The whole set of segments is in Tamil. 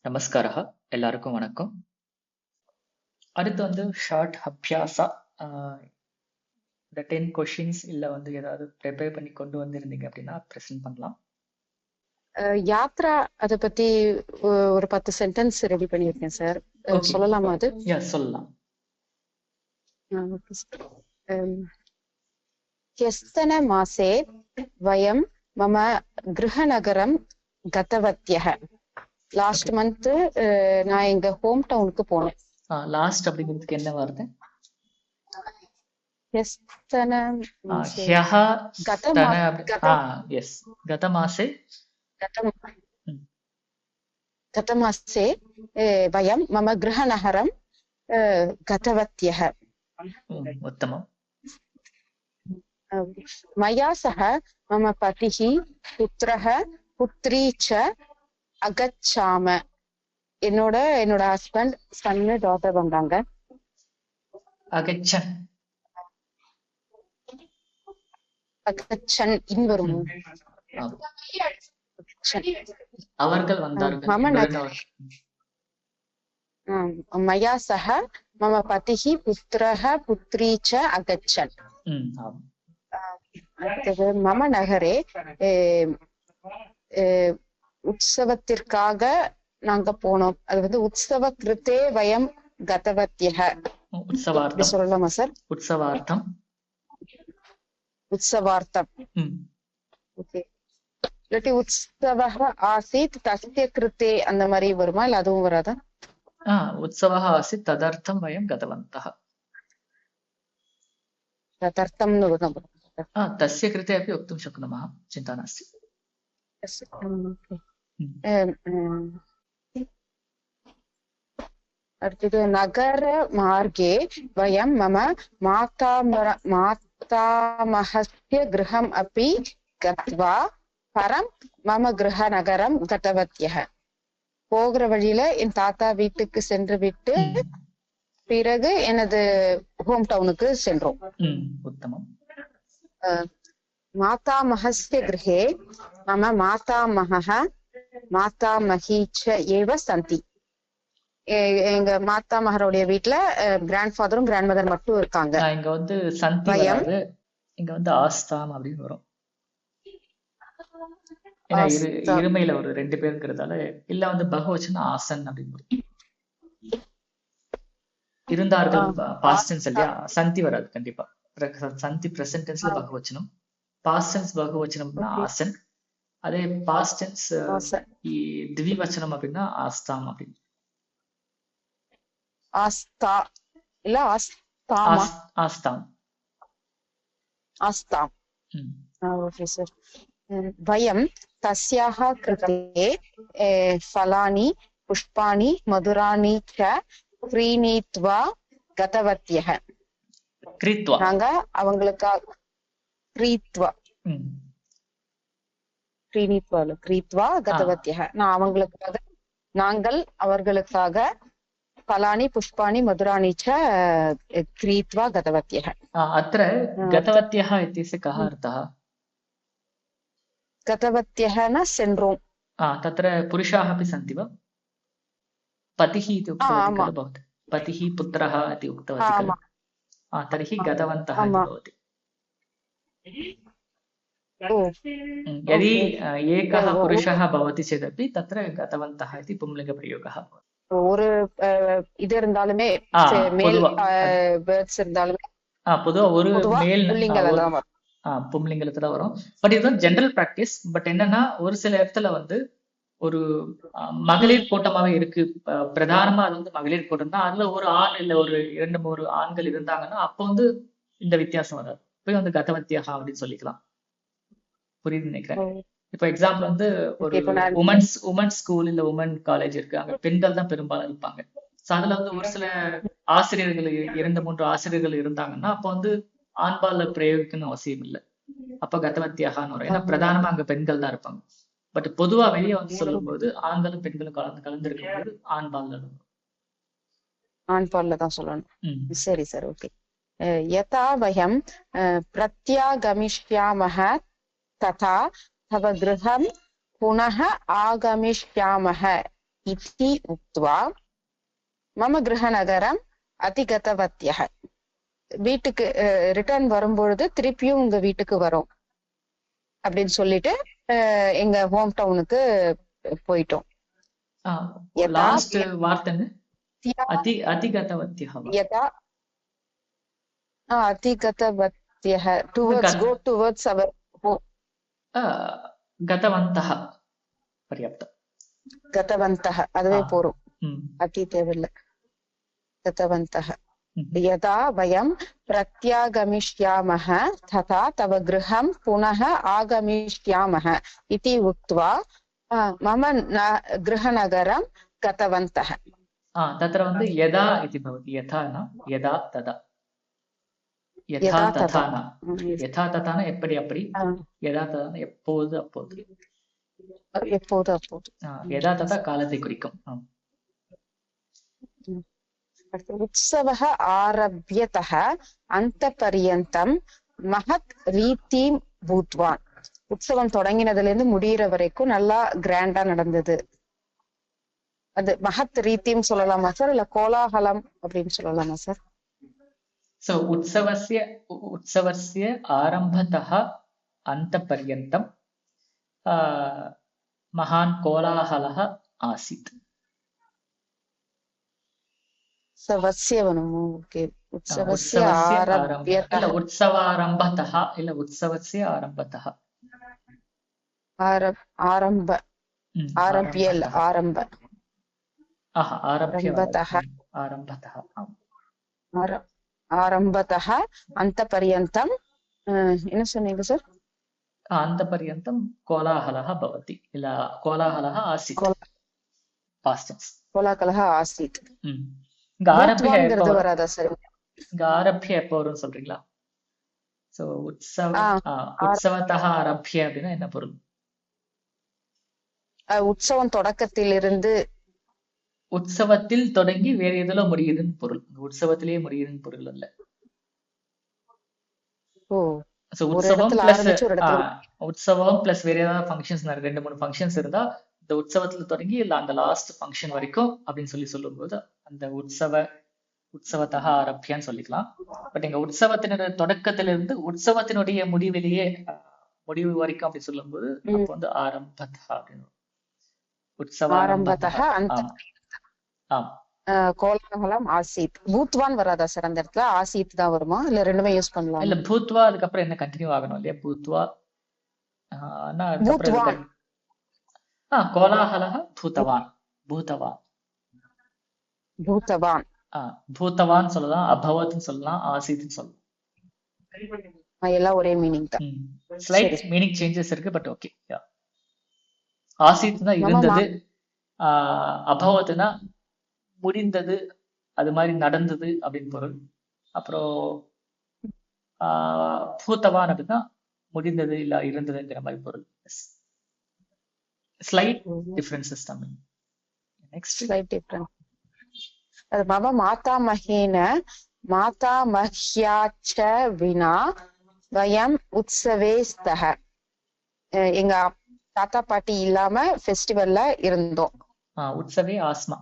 நமஸ்காரः எல்லாருக்கும் வணக்கம். அடுத்து வந்து ஷார்ட் அபியாசா. இந்த 10 கொஷின்ஸ் இல்ல வந்து ஏதாவது ப்ரிப்பேர் பண்ணி கொண்டு வந்திருந்தீங்க அப்படின்னா ப்ரெசென்ட் பண்ணலாம். யாத்ரா அதை பத்தி ஒரு 10 சென்டென்ஸ் ரெடி பண்ணியிருக்கேன் சார். Okay. சொல்லலாமா அது? சொல்லலாம். ह्यस्तन मासे वयं मम गृहनगरं गतवत्यः. லாஸ்ட் மந்த் நான் எங்க ஹோம் டவுனுக்கு போனேன். லாஸ்ட் அப்படிங்கிறதுக்கு என்ன வார்த்தை? ह्यस्तन ह्यः स्तन यस गतमासे गतमासे वयं मम गृहनगरं गतवत्यः. उत्तमम्. मया सह मम पतिः पुत्रः पुत्री च अगच्छाम. என்னோட ஹஸ்பண்ட் சன்னு டாட்டர் வந்தாங்க. அகச்சன் அகச்சன் இன்வரும் அவர்கள் வந்தார்கள். मया सह मम पतिः पुत्रः पुत्री च अगच्छन्. मम नगरे உற்சவத்திற்காக நாங்க போனோம். அது வந்து உற்சவ கிருத்தே வயம் கதவத்யஹ. உற்சவார்த்தம் சொல்லலாமா சார்? உற்சவார்த்தம் உற்சவார்த்தம். ஓகே. இல்லாட்டி உற்சவஹ ஆசீத் தஸ்ய கிருத்தே அந்த மாதிரி வருமா, இல்ல அதுவும் வராதா? உற்சவஹ ஆசீத் ததர்த்தம் வயம் கதவந்தஹ. ததர்த்தம்னு வரும். तस्य कृते अपि वक्तुं शक्नुमः, चिन्ता नास्ति. அடுத்தது நகர மார்गे वयं मम मातामहस्य गृहम् अपि गत्वा परं मम गृहनगरं गतवत्यः. போகிற வழியில என் தாத்தா வீட்டுக்கு சென்று விட்டு பிறகு எனது ஹோம் டவுனுக்கு சென்றோம். உத்தமம். मातामहस्य गृहे मम मातामहः मातामही च एव सन्ति. எங்க மாதாமகருடைய வீட்டுல கிராண்ட் ஃபாதரும் கிராண்ட் மதர் மட்டும் இருக்காங்க. இங்க வந்து சந்தி வராது, இங்க வந்து ஆஸ்தாம் அப்படின்னு வரும். ஏன்னா இருமையில ஒரு 2 பேருங்கிறதால, இல்ல வந்து பகவச்சன ஆசன் அப்படின்னு வரும். இருந்தார்கள் பாஸ்ட் டென்ஸ் இல்லையா, சந்தி வராது கண்டிப்பா. சந்தி பிரசன்ட் டென்ஸ்ல பகவச்சனம், பாஸ்ட் டென்ஸ் பகவச்சனம்னா ஆசன். அதே பாஸ்ட் டென்ஸ் திவிவச்சனம் அப்படின்னா ஆஸ்தாம் அப்படின்னு. ஆஸ்தா இல்ல ஆஸ்தாமா? ஆஸ்தாம். ஆஸ்தாம். Okay sir. वयं तस्याः कृते फलानि पुष्पाणि मधुराणि च क्रीणीत्वा गतवत्यः. क्रीत्वा நாங்க அவங்களுக்காக क्रीत्वा गतवत्यः. நாங்கள் அவர்களுக்காக फलानि पुष्पाणि मधुराणि च क्रीत्वा गतवत्यः. अत्र गतवत्यः इत्यस्य कः अर्थः? गतवत्यः न सेन्रोम्. तत्र पुरुषाः अपि सन्ति वा? पतिः इति उक्तवती खलु भवती? पतिः पुत्रः इति उक्तवती खलु? तर्हि गतवन्तः इति भवति. यदि एकः पुरुषः भवति चेदपि तत्र गतवन्तः इति पुंलिङ्गप्रयोगः. ஒரு இது இருந்தாலுமே மேல் வேர்ட்ஸ் இருந்தாலுமே பொதுவா ஒரு மேல் பும்லிங்கத்துல வரும். பட் இதுதான் ஜெனரல் பிராக்டிஸ். பட் என்னன்னா, ஒரு சில இடத்துல வந்து ஒரு மகளிர் கூட்டமாவே இருக்கு, பிரதானமா அது வந்து மகளிர் கூட்டம் தான், அதுல ஒரு ஆண் இல்ல ஒரு 2-3 ஆண்கள் இருந்தாங்கன்னா அப்ப வந்து இந்த வித்தியாசம் வராது. போய் வந்து கதவத்தியாக அப்படின்னு சொல்லிக்கலாம். புரியுது நினைக்கிறேன். இப்போ எக்ஸாம்பிள் வந்து ஒரு உமன்ஸ் ஸ்கூல் இல்ல உமன் காலேஜ் இருக்கு, அங்க பெண்கள் தான் பெரும்பாலும் இருப்பாங்க. சோ அதுல வந்து ஒரு சில ஆசிரியர்கள் 2-3 ஆசிரியர்கள் இருந்தாங்கன்னா அப்ப வந்து ஆண்பால பிரயோகிக்கணும்னு அவசியம் இல்லை. அப்ப கதவத்தியாகனு வரும். ஏன்னா பிரதானமா அங்க பெண்கள் தான் இருப்பாங்க. பட் பொதுவா வெளியே வந்து சொல்லும் போது ஆண்களும் பெண்களும் கலந்துருக்கும் போது ஆண்பால்ல தான் சொல்லணும். சரி சார், ஓகே. யதா வயம் பிரத்யாகமிஷ்யாமஹ ததா தவ கிருஹம் புனः ஆகமிஷ்யாமஹ इति उक्त्वा मम गृहनगरम् அதிகதவத்யः. வீட்டுக்கு ரிட்டர்ன் வரும்பொழுது திருப்பியும் உங்க வீட்டுக்கு வரோம் அப்படின்னு சொல்லிட்டு எங்க ஹோம் டவுனுக்கு போயிட்டோம். லாஸ்ட் வார்த்தை அதிகதவத்யः. யதா அதிகதவத்யः டுவர்ட்ஸ் கோ டுவர்ட்ஸ் அவர் ஹோம். கதவந்தः பர்யாப்தம். கதவந்தः அதுவே போறோம், அதி தேவையில்லை. गतवन्तः यदा वयं प्रत्यागमिष्यामः तथा तव गृहं पुनः आगमिष्यामः इति उक्त्वा मम गृहनगरं गतवन्तः. तत्र வந்து यदा इति भवति. यथा न यदा तदा. यथा तथा न. यथा तथा न எப்படி அப்படி. यदा तदा எப்போது அப்போது. எப்போது அப்போது. यदा तथा காலத்தை குறிக்கும். उत्सवः आरभ्यतः अन्तपर्यन्तं महत् रीतिं भूत्वान्. உற்சவம் தொடங்கினதுல இருந்து முடிகிற வரைக்கும் நல்லா கிராண்டா நடந்தது. அது மகத் ரீத்தின்னு சொல்லலாமா சார், இல்ல கோலாகலம் அப்படின்னு சொல்லலாமா சார்? சோ உற்சவஸ்ய ஆரம்பதः அந்தபர்யந்தம் மகான் கோலாகலः ஆசித். ஆரம்பதः அந்தபர்யந்தம் என்ன சொன்னீங்க சார்? அந்தபர்யந்தம் கோலாகலः பவதி இல்ல கோலாகலः ஆசித். Past tense. கோலாகலः ஆசித். இங்க ஆரம்பிய எப்போ வரும்னு சொல்றீங்களா? சோ உற்சவத்தः ஆரம்பிய அப்படின்னா என்ன பொருள்? உற்சவம் தொடக்கத்திலிருந்து. உற்சவத்தில் தொடங்கி வேற எதுல முடியுதுன்னு பொருள். உற்சவத்திலேயே முடியுதுன்னு பொருள் அல்ல. உற்சவம் பிளஸ் வேற ஏதாவது ஃபங்க்ஷன்ஸ் 2-3 ஃபங்க்ஷன்ஸ் இருந்தா இந்த உற்சவத்துல தொடங்கி இல்ல அந்த லாஸ்ட் ஃபங்க்ஷன் வரைக்கும் அப்படின்னு சொல்லும்போது அந்த உற்சவத்தக ஆரம்பியான்னு சொல்லிக்கலாம். பட் எங்க உற்சவத்தினுடைய தொடக்கத்திலிருந்து உற்சவத்தினுடைய முடிவிலேயே முடிவு வரைக்கும் அப்படி சொல்லும் போது அப்ப வந்து ஆரம்பத்தக அப்படின்னு. கோலாகலம் ஆசித். பூத்வான் வராதா சார் அந்த இடத்துல? ஆசித் தான் வருமா இல்ல ரெண்டுமே யூஸ் பண்ணலாம்? இல்ல பூத்வா அதுக்கப்புறம் என்ன கண்டினியூ ஆகணும் இல்லையா? பூத்வா கோலாகலः பூதவான். பூதவான் பூதவான் பூதவான் சொல்லலாம், அபவத்னு சொல்லலாம், ஆசித்னு சொல்லலாம். எல்லாம் ஒரே மீனிங் தான். ஸ்லைட் மீனிங் சேஞ்சஸ் இருக்கு பட் ஓகே. ஆசித்னா இருந்தது, அபவத்னா முடிந்தது, அது மாதிரி நடந்தது அப்படின்னு பொருள். அப்புறம் பூதவான் அப்படின்னா முடிந்தது இல்ல இருந்ததுங்கிற மாதிரி பொருள். Slight differences Tamil. Next. Slight difference. அது மம மாதாமஹேன மாதாமஹ்யாச்ச வினா வயம் உற்சவே ஸ்தஹ. எங்க தாத்தா பாட்டி இல்லாம ஃபெஸ்டிவல்ல இருந்தோம். உற்சவே ஆஸ்மா.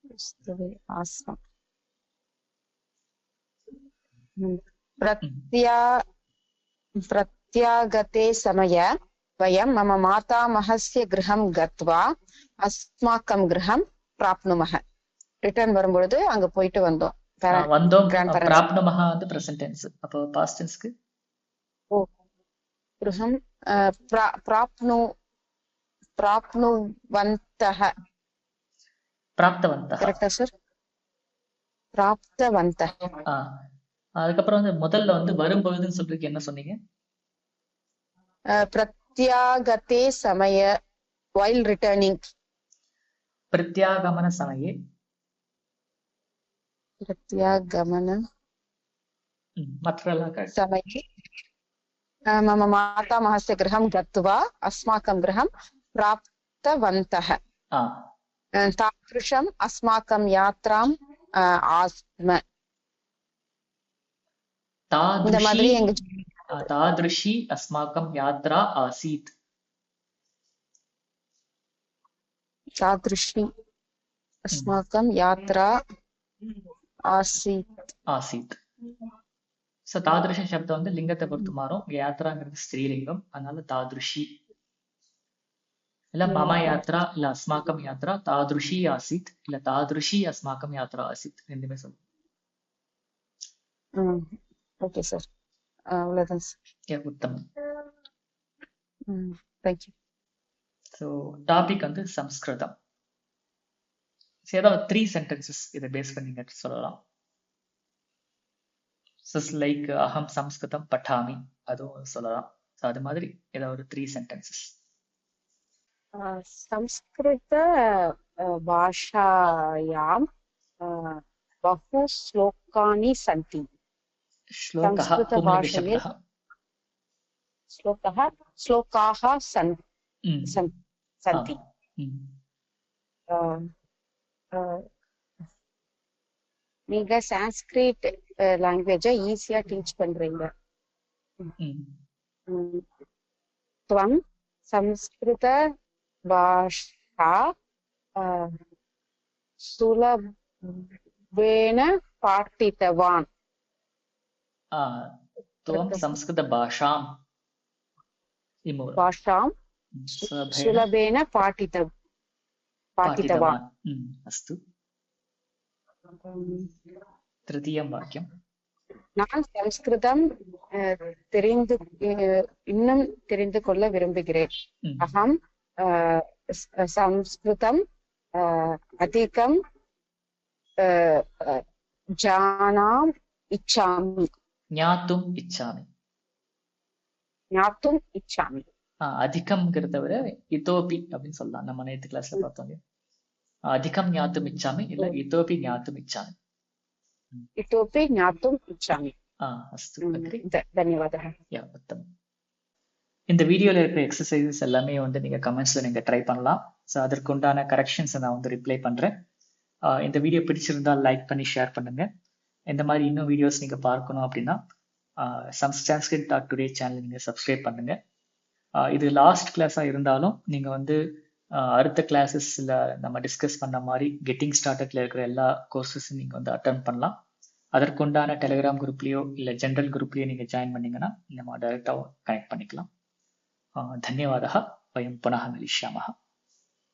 உற்சவே ஆஸ்மா. பிரத்யாகதே சமய வயம் மம மாதாமஹஸ்ய கிரகம் கத்வா அஸ்மாக்கம் கிரகம் பிராப்னுமஹ. ரிட்டர்ன் வரும்பொழுது அங்க போயிட்டு வந்தோம். பிராப்னுமஹ வந்து பிரசன்ட் டென்ஸ். அப்போ பாஸ்ட் டென்ஸ்க்கு கிரகம் பிராப்னுவந்தஹ. பிராப்தவந்தஹ. கரெக்ட்டா சார்? பிராப்தவந்தஹ. அதுக்கப்புறம் வந்து முதல்ல வந்து வரும்பொழுதுன்னு சொல்றதுக்கு என்ன சொன்னீங்க? பிரத்யாகதே சமய while returning. பிரத்யாகமன சமயே. பிரத்யாகமன சமயே மம மாதாமஹஸ்ய கிரகம் கத்வா அஸ்மாக்கம் கிரகம் பிராப்தவந்தஹ. தாத்ருஷம் அஸ்மாக்கம் யாத்ராம் ஆஸ்ம. இந்த மாதிரி எங்க தாத்ருஷி அஸ்மாக்கம் யாத்ரா ஆசீத். तादृशी अस्माकं यात्रा आसीत् ஆசீத். ஸோ தாதிருஷ சப்தம் வந்து லிங்கத்தை பொறுத்து மாறும். யாத்ராங்கிறது ஸ்திரீலிங்கம், அதனால தாதிருஷி. இல்ல மம யாத்ரா இல்ல அஸ்மாக்கம் யாத்ரா தாதிருஷி ஆசித் இல்ல தாதிருஷி அஸ்மாக்கம் யாத்ரா ஆசித், ரெண்டுமே சொல்லுவோம். ஓகே சார், அவ்வளவுதான் சார். உத்தமம். தேங்க்யூ. ஸோ டாபிக் வந்து சம்ஸ்கிருதம். ஏதாவது 3 சென்டென்சஸ் இதை பேஸ் பண்ணி நீங்க சொல்லலாம். லைக் அகம் சம்ஸ்கிருதம் பட்டாமி, அதுவும் சொல்லலாம். ஸோ அது மாதிரி ஏதாவது ஒரு 3 சென்டென்சஸ். संस्कृत भाषायां बहु श्लोकानि सन्ति. श्लोकः पुंलिङ्गशब्दः. श्लोकाः सन्ति. நீங்க சான்ஸ்கிரிட் லாங்குவேஜை ஈஸியா டீச் பண்றீங்க. त्वं संस्कृत भाषा सुलभेन पाठितवान्. त्वं संस्कृत भाषां सुलभेन पाठितवान्. अस्तु. तृतीयं वाक्यं. நான் சம்ஸ்கிருதம் இன்னும் தெரிந்து கொள்ள விரும்புகிறேன். அகம் சம்ஸ்கிருதம் அதிகம் ஜானாம் இச்சாமி. ஞாத்தும் இச்சாமி. ஞாத்தும் இச்சாமி. அதிகம்ங்கிறத விட இதோபி அப்படின்னு சொல்லலாம். நம்ம நேத்து கிளாஸ்ல பார்த்தோம். அதிகம் ஞாத்தும் இச்சாமி இல்ல இதோபி ஞாத்தும் இச்சாமி. इतोपि ज्ञातुम् इच्छामि. अस्तु. धन्यवादः. उत्तमம். இந்த வீடியோல இருக்கிற எக்ஸசைசஸ் எல்லாமே வந்து நீங்க கமெண்ட்ஸ்ல நீங்க ட்ரை பண்ணலாம். ஸோ அதற்குண்டான கரெக்ஷன்ஸ் நான் வந்து ரிப்ளை பண்றேன். இந்த வீடியோ பிடிச்சிருந்தா லைக் பண்ணி ஷேர் பண்ணுங்க. இந்த மாதிரி இன்னும் வீடியோஸ் நீங்க பார்க்கணும் அப்படின்னா sanskrit.today சேனல் நீங்க சப்ஸ்கிரைப் பண்ணுங்க. இது லாஸ்ட் கிளாஸா இருந்தாலும் நீங்க வந்து அடுத்த கிளாஸஸ்ல நம்ம டிஸ்கஸ் பண்ண மாதிரி கெட்டிங் ஸ்டார்டட்ல இருக்கிற எல்லா கோர்சஸும் நீங்க வந்து அட்டெண்ட் பண்ணலாம். அதற்குண்டான டெலிகிராம் குரூப்லயோ இல்ல ஜென்ரல் குரூப்லயோ நீங்க ஜாயின் பண்ணீங்கன்னா நம்ம டைரக்டா கனெக்ட் பண்ணிக்கலாம். தன்யவாதः. வயம் புனः மிலிஷ்யாமः.